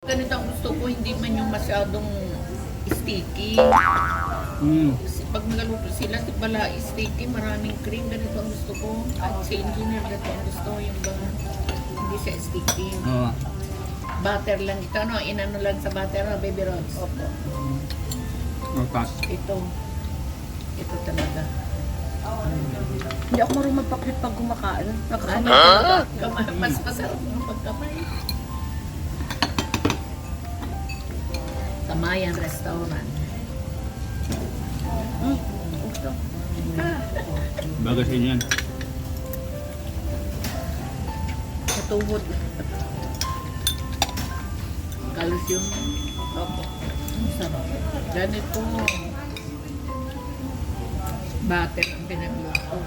Ganito ang gusto ko, hindi man yung masyadong sticky. Kasi pag nagaluto sila, bala sticky, maraming cream. Ganito ang gusto ko. At si engineer, ganito ang gusto. Yung ba, hindi siya sticky. Oo. Butter lang ito, no? Inano lang sa butter, no? Baby Rods. Opo. Pas. Ito talaga. Hindi ako marunong magpaklit pag kumakain. Ano? Mas masarap ng pagkamay. Kamayan Restaurant. Gusto. Bagay sa inyo yan. Katuhod. Calcium. Opo. Ang sarap. Ganito. Butter ang pinagluto.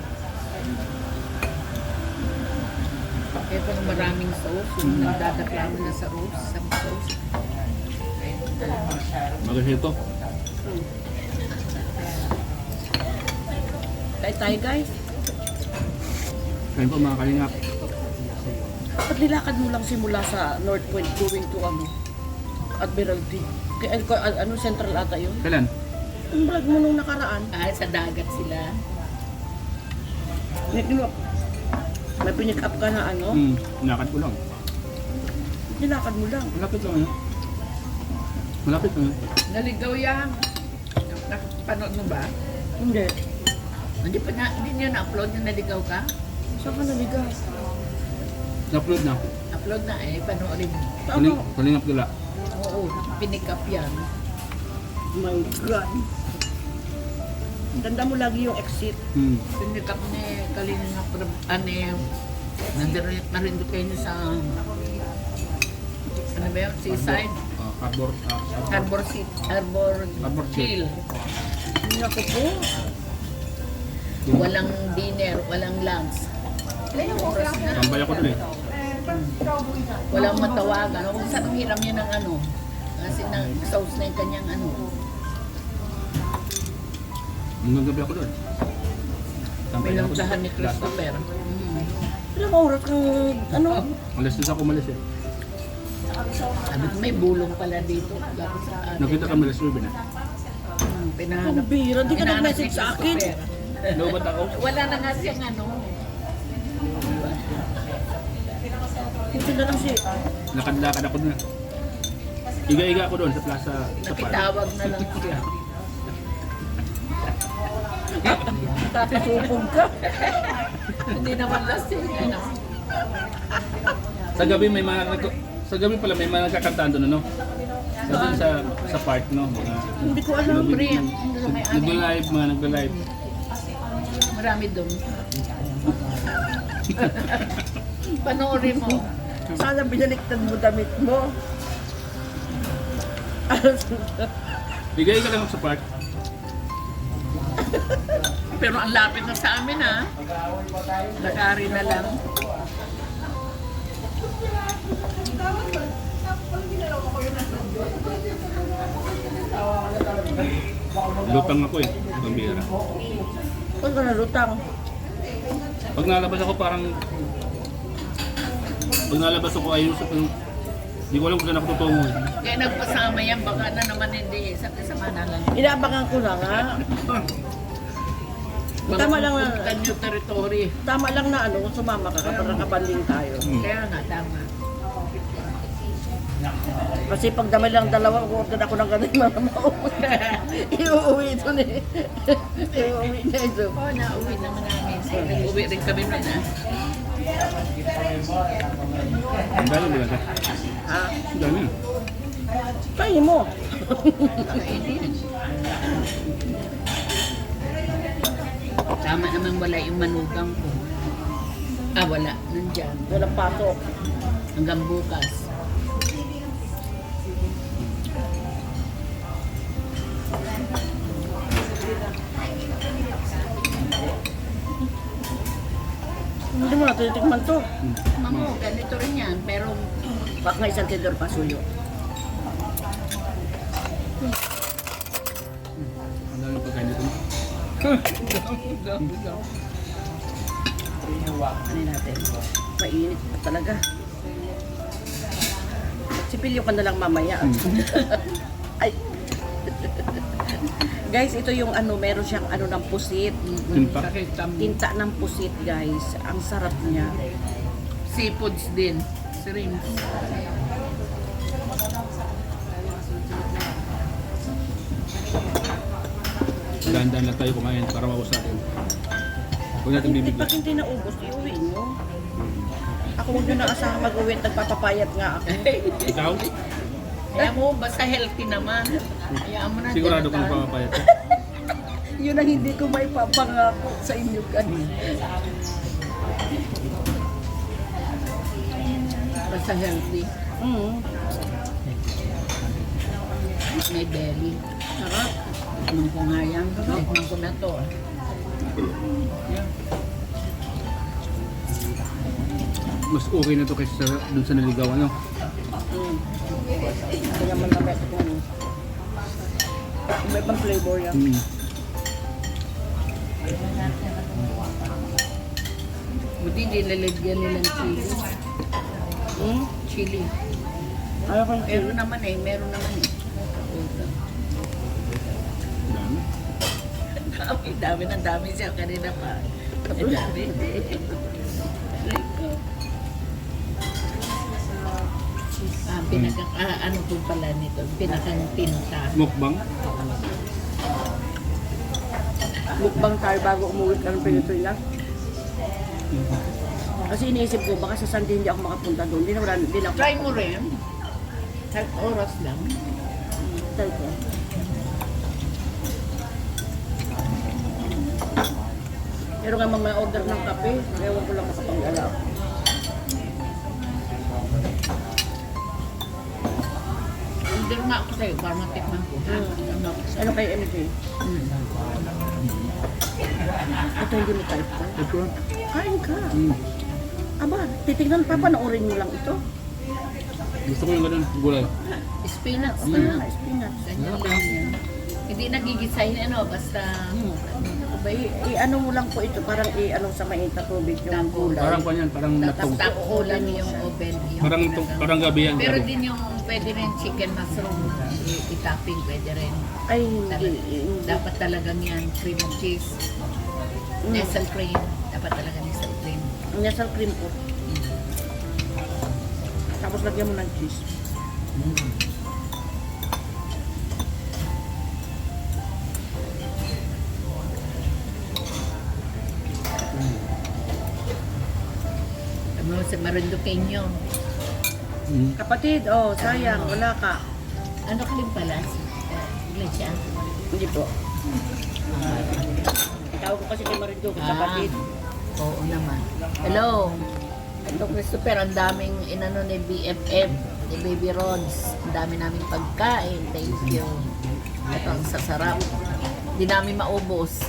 Ito ng maraming sauce. Yung nagdadaklamo na sa sauce. Sa sauce. Bagay sa ito. Tayo guys. Kain po mga kalingap. At nilakad mo lang simula sa North Point going to Admiralty. Ano, Central ata yun? Kailan? Ang vlog mo nung nakaraan. Sa dagat sila. May pinick up ka na ano? Nilakad ko lang. Nilakad mo lang. Malapit lang yun. Malapit lang yun. Naligaw yan. Napanood mo ba? Hindi. Hindi niya na-upload yung naligaw ka? Saan ka naligaw? Na-upload na. Upload na panoorin mo. Kalingap dala. Oo, pinick up yan. My God. Tanda mo lagi yung exit. Pinick up ni Kalinga nandun kayo niyo sa ano ba yun? Seaside? Harbor Chill. Naku po. Walang dinner, walang lunch. Oras na. Tambay ako dun eh. Walang matawagan. Kung saan ang hiram niya ng ano. Kasi sauce na yung kanyang ano. Hanggang gabi ako dun. Tambay ako dun. Pinuntahan ni Christopher. Ilang oras kang ano? Alas 2 ako umalis eh. Sabi ko, may bulong pala dito. Nakita kami alas 9 na. Pinahanap. Ang bira, di ka Pinahanap nag-message ni sa akin. Christopher. Lobat ako. Wala na nga siyang ano. Ito na lang siya. Lakad-lakad ako dun. Iga-iga ako doon sa plaza sa park. Nakitawag na lang siya. Tatasupog ka. Hindi naman lasing. Ano? Sa gabi may mga sa gabi pala may mga nagkakantahan doon ano. Sa doon sa park no. Mga Hindi ko alam. naglo-live, mga naglo-live. Marami doon. Panoorin mo. Sana binaliktad mo damit mo. Bigay ka lang sa park. Pero ang lapit na sa amin ha. Lakari na lang. Lutang ako eh. Pambira. Huwag ka nalutang. Pag nalabas ako parang ayun sa hindi ko alam kung saan ako tutungo. Kaya nagpasama yan. Baka na naman hindi. Sa kasama na lang. Inaabangan ko na nga. Baka Tama lang na. pupuntan yung territory. Tama lang na ano, kung sumama ka kapag nakabanding tayo. Kaya nga, tama. Kasi pag dami lang dalawa, order ako ng ganun mga mauwi. Iuuwi ito ni. Iuuwi niya ito. Oo, nauwi naman namin. Nag-uwi rin kami na na. Ang dami ba ka? Ha? Ang dami. Kain mo. Kainin. Tama naman wala yung manugang ko. Wala. Nandyan. Walang pasok. Hanggang bukas. Hindi mo na tinitikman to. Mamo, ganito rin yan. Pero Bak nga isang tindor pasuyo. Ang dami pagkain dito. Ano natin? Mainit pa talaga. Sipilyo ka na lang mamaya. Ay. Guys, ito yung ano, meron siyang ano ng pusit. Tinta. Tinta ng pusit, guys. Ang sarap niya. Seafoods din. Shrimps. Dahan-dahan lang tayo kumain para maubos natin. Huwag natin Hindi, bibigyan. pag hindi naubos, iuwi nyo. Ako huwag nyo na asahan mag-uwi at nagpapapayat nga ako. Ikaw? Kaya mo, basta healthy naman. Kaya mo na. Sigurado dyan kang na tayo. papapayat ka? Yun ang hindi ko may papangako sa inyo, guys. Basta healthy. May belly. Sarap. Tikman ko nga yan. Tikman ko na to. Mas okay na to kaysa dun sa naligawan, no? Kaya man na beto ko. May ibang flavor yan. Buti nilalagyan nilang chili. Chili. Ayaw ko yung Meron naman eh. Meron naman eh. Dami. Dami siya kanina pa. Dami. Ano po pala nito? Pinakang tinta. Mukbang? mukbang tayo bago umuwi ka ng Pilipinas. Kasi iniisip ko, baka sa Sunday hindi ako makapunta doon. Hindi na ako. Try mo rin. Kahit oras lang. Try ko. Pero nga mga order ng kape, ewan ko lang makapag-ala. Order nga ako sa'yo para matikman ko. Ha? Ano kay MJ? Ito hindi mo type ko. Ito. Kain ka. Aba, titignan pa, panoorin mo lang ito. Gusto ko yung ganun, gulay. Spinach Okay na. na, spinach. Ganyan lang yan. Hindi nagigisahin ano, basta I-ano mo lang po ito, parang i-ano sa mainit na tubig yung gulay. Parang pa yan, parang natog. takulan yung oven. Yung Parang gabi yan. Pero gabi. din yung pwede rin chicken mushroom, i-topping pwede rin. Ay, hindi. Dapat talagang yan, cream and cheese. Nestle cream. Dapat talaga nestle cream. Nestle cream po. Tapos lagyan mo ng cheese. Ano sa Marinduqueño. Kapatid, oh, sayang, wala ka. Ano ka rin pala? Iglesia? Hindi po. Tawag ko kasi kay Marindo, kapatid. Oo naman. Hello. Hello Christopher, ang daming inano ni BFF, ni Baby Rods. Ang dami naming pagkain. Thank you. Ito ang sasarap. Hindi namin maubos.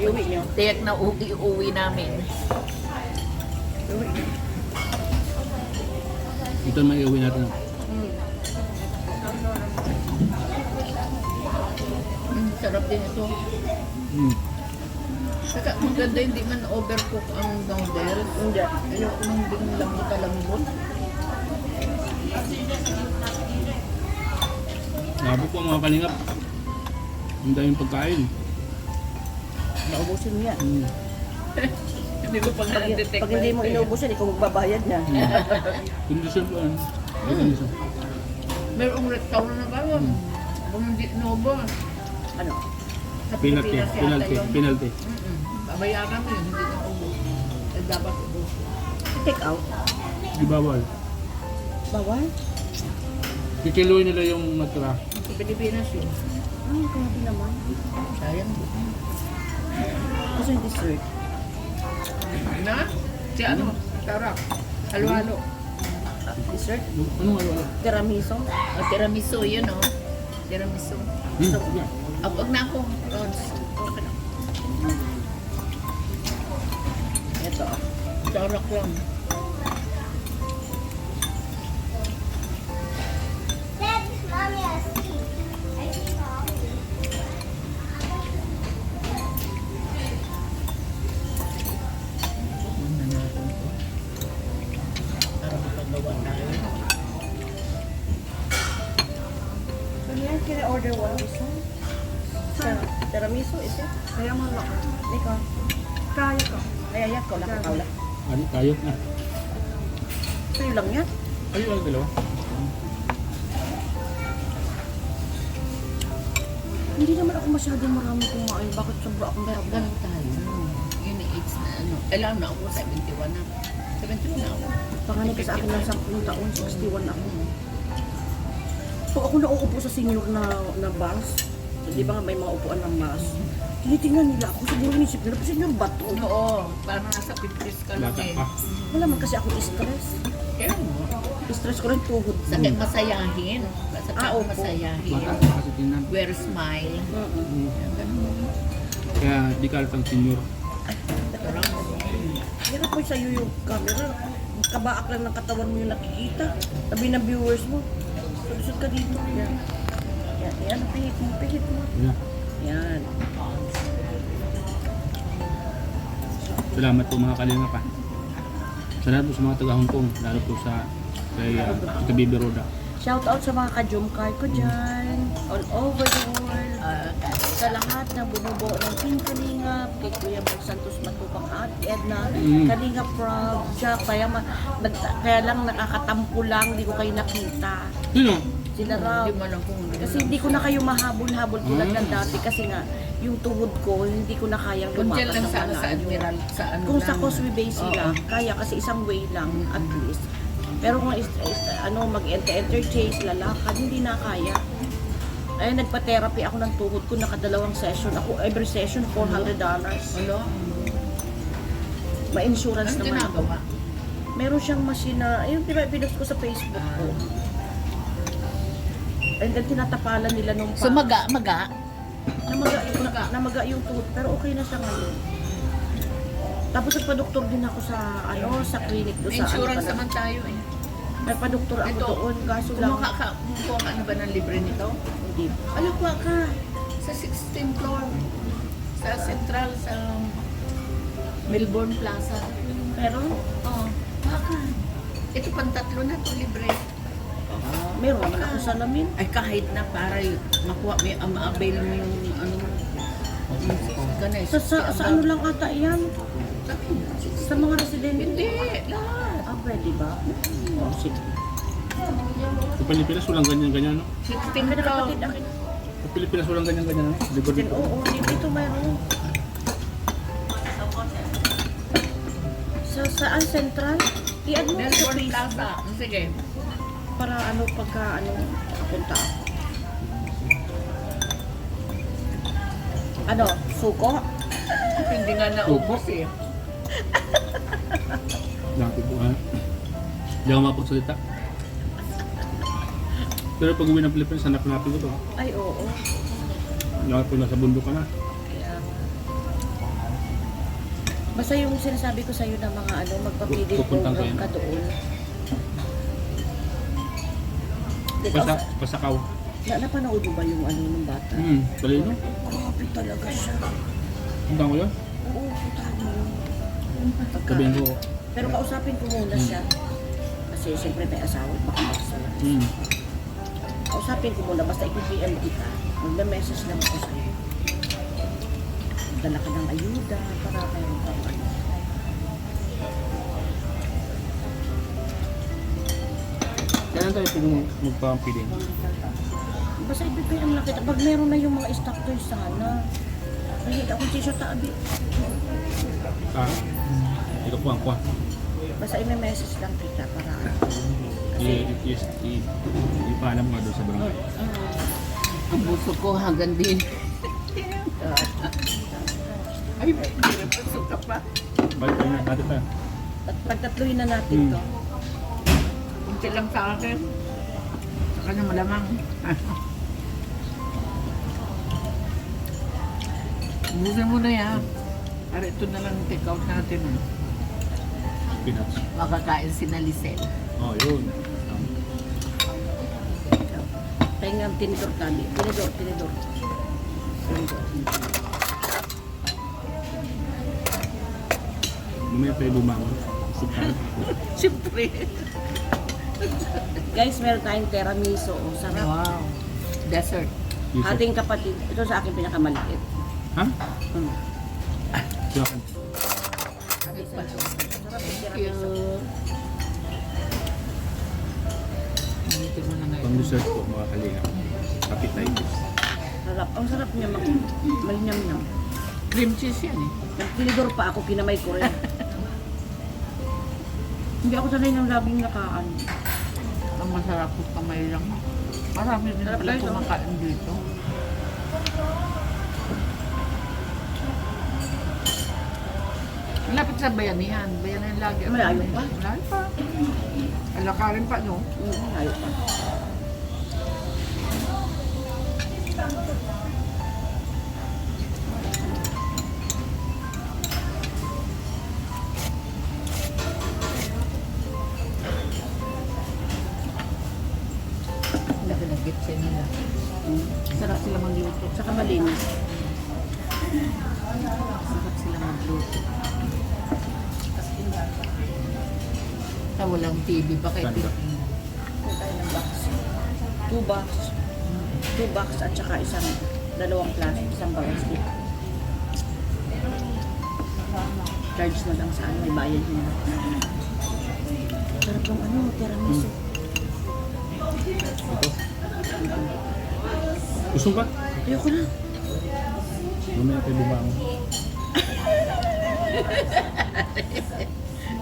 Iuwi niyo. Tiyak na uwi namin. Iuwi niyo. Ito may iuwi natin. Sarap din ito. Saka maganda hindi man overcook ang noodles. Hindi. Ayoko nang din lambot. Grabe po mga kalingap. Ang daming pagkain. Naubusin mo yan. Hindi ko pa nga na-detect. Pag hindi mo inubusin, ikaw magbabayad niya. Kondisyon po yan. May kondisyon. Mayroong restaurant na ba yun? Kung hindi inubos. Ano? Sa Penalty. Pilipinas yata yun. Penalty. Babayaran mo yun, hindi na ubos. Eh, dapat ubos. Take out. Di bawal. Bawal? Kikiluin nila yung natira. Sa Pilipinas yun. Ay, grabe naman. Sayang. Kasi yung dessert. Na? Si ano? Sarap. Halo-halo. Dessert? Anong ano? Tiramisu? O, tiramisu yun, o. Tiramisu. So, yan. Wag na ako. Rons. Ito. Sarap lang. Para makagawa tayo. Ganyan, can I order one this one? Sa tiramisu, ito? Kaya mo lang. Ikaw. Kaya ko. Ay, ayan, kaula ka kaula. Ano tayo? Ah. Sa'yo lang yan. Ay, ang dalawa. Hindi naman ako masyadong marami kumain. Bakit sobra akong darab? Ganun tayo. Yun yung age na ano. Alam na ako, 71 na. 71 na ako. Panganay ka sa akin ng 10 taon, 61 ako. Pag ako nauupo sa senior na bus, so, di ba nga may mga upuan ng bus, tinitingnan nila ako, siguro inisip nila, senior ba to? Oo, parang nasa 50s ka lang Bata eh. pa. Wala man kasi ako stress. Kaya mo. Stress ko rin tuhod. Sakit masayahin. Sa tao opo. masayahin. Bata pa kasi tingnan. Wear smile. Mm. Ganun. Kaya di ka alatang senior. Parang, Hirap po sa'yo yung camera. Kabaak lang ng katawan mo yung nakikita. Sabi ng viewers mo, sulusod ka dito. Yan. Yan, yan, pihit mo, pihit mo. Yeah. Yan. Salamat po mga kalinga pa. Salamat po sa mga taga-Hong Kong, lalo po sa kay Kabibi Roda. Shout out sa mga ka-jumkay ko dyan, all over the world. Sa lahat na bumubuo ng Team Kalingap, kay Kuya Mark Santos Matupang at Edna, Kalingap Proud, Jack, kaya lang nakakatampo lang, hindi ko kayo nakita. Sino? Sila raw. hindi mo lang kung Kasi hindi ko na kayo mahabol-habol tulad ng dati kasi nga, yung tuhod ko, hindi ko na kayang kung dyan lumakas lang ng sa malayo. Admiral, sa ano Kung sa lang. Causeway Bay sila, kaya kasi isang way lang at least. Pero kung mag-enterchase, lalakad, hindi na kaya. Ay, nagpa-therapy ako ng tuhod ko, nakadalawang session. Ako, every session, $400. Ano? May insurance Anong naman. ginagawa? Meron siyang machine na, ayun, di ba, pinost ko sa Facebook ko. And then, tinatapalan nila nung So, maga? namaga yung tuhod, pero okay na siya ngayon. Tapos nagpa-doktor din ako sa sa clinic do May sa insurance pala. naman tayo eh. Nagpa-doktor ako Ito, doon, kaso lang Kumuha ka na ba ng libre nito? hindi. Alam ko ka, sa 16th floor, sa Central, sa Melbourne Plaza. Pero Oo, baka. Ito pang tatlo na to libre. meron naman ako salamin. Ay kahit na para makuha, ma-avail mo yung ano mo. Ganay, Sa ano lang ata yan? Sa mga residente. Hindi, lahat. Pwede ba? Oh, sige. Sa Pilipinas walang ganyan-ganyan, no? 16 Pero floor. kapatid akin. Sa Pilipinas walang ganyan-ganyan, no? Libre dito. Oo, dito mayroon. Saan central? I-add mo sa Melbourne Facebook Plaza. Sige. para pagka punta ako. Suko? Hindi nga naubos eh. Dati po, ha? Hindi ako mapagsalita. Pero pag uwi ng Pilipinas, hanap-hanapin ko to. Ay, oo. Lahat po nasa bundok ka na. Kaya, basta yung sinasabi ko sa'yo na mga magpa-feeding Pupuntang program kayo. ka doon. Pasakaw. Napanood mo ba yung ng bata? Talino? Grabe talaga siya. Hanggang ko yun? Oo, puntahan mo yun. Pagka- Sabihin ko, Pero kausapin ko muna siya. Kasi siyempre may asawa, baka magsala. Kausapin ko muna, basta i-PM kita. Magme-message lang ako sa'yo. Dala ka ng ayuda para mayroon kang ano. kailan tayo pwede magpa-feeding? Basta i-PM lang kita. Pag meron na yung mga stock toys sana. Hindi ako t-shirt tabi. Ah? Ito po ang kuha. Basta i-message lang kita para kasi Ipaalam nga doon sa barangay. Ang buso ko hanggang din. Ay, hindi pasok ka pa. Balik tayo na, natin tayo. at pagtatluhin na natin to. Kunti lang sa akin. Saka na malamang. Ubusin mo na yan. Para ito na lang take out natin. Peanuts. Makakain si Nalicel. Oh, yun. Pahinga ang tinidor tabi. Tinidor. Mamaya tayo bumangon. Sipan. Siyempre. Guys, meron tayong tiramisu. Oh, sarap. Wow. Dessert. Dessert. Ating kapatid, ito sa akin pinakamaliit. Ha? Hmm. Sa akin. Thank you. Hindi mo na ngayon. Pang dessert po mga kalinga. Appetizer. Sarap. Ang sarap niya, malinyam-nyam. Cream cheese yan eh. Nagtinidor pa ako, kinamay ko rin. Hindi ako sanay ng laging nakaan. Ang masarap po kamay lang. Marami din Sarap pala guys, oh. kumakain dito. Malapit sa bayanihan. Bayanihan lagi. Malayo pa? Malayo pa. Alakarin pa, no? Ayaw pa. Nagalagit sa nila. Sarap sila magluto. Saka malinis. Sarap sila magluto. Sa walang TV, baka Ganda. ito. Kung tayo ng box. 2 box. 2 box at saka dalawang plastic, isang plastic. Charge na lang sa ano, may bayad niya. Sarap yung ano, tiramisu. Ito. Gusto ka? Ayoko na. Mamaya tayo bumangon.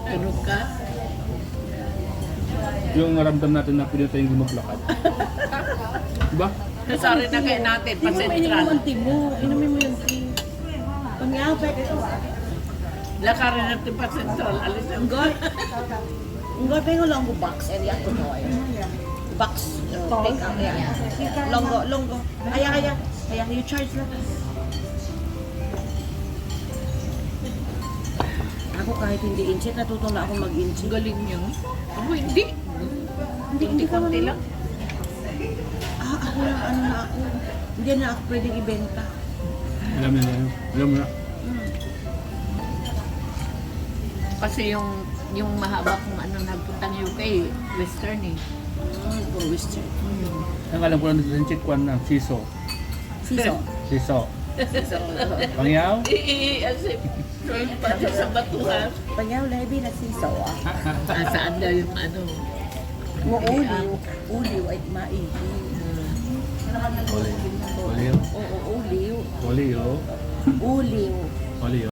Tulog ka? Yung naramdam natin na pwede tayong lumaglakad. Diba? Nasari na kayo natin, Di mo mainim pasentral. yung tea mo. Inumin mo yung tea. Pangyape. Lakarin natin pasentral. Alis ang Enggak. Enggak, pengen longgo box area ko to. Box take out. Yeah. Longgo. Kaya. You charge na. Ako kahit hindi inchit, natuto na ako mag-inchit. galing niyo. Ako hindi. Hindi konti lang. Ako lang, ano na ako. Hindi na ako pwedeng ibenta. Alam mo na yun. Alam mo na. Kasi yung mahaba kong ano nagpuntang UK, Western eh. Puro western. Ang alam ko lang dito yung chikwan na siso. Siso. Siso. Siso. Pangyaw? As if, pa sa batuhan. Panyaw, labi na siso. Saan daw yung ano? Mo uliw. Uliw ay maihi. Oliyo. Oo, uliw. Oliyo. Uliw. Oliyo.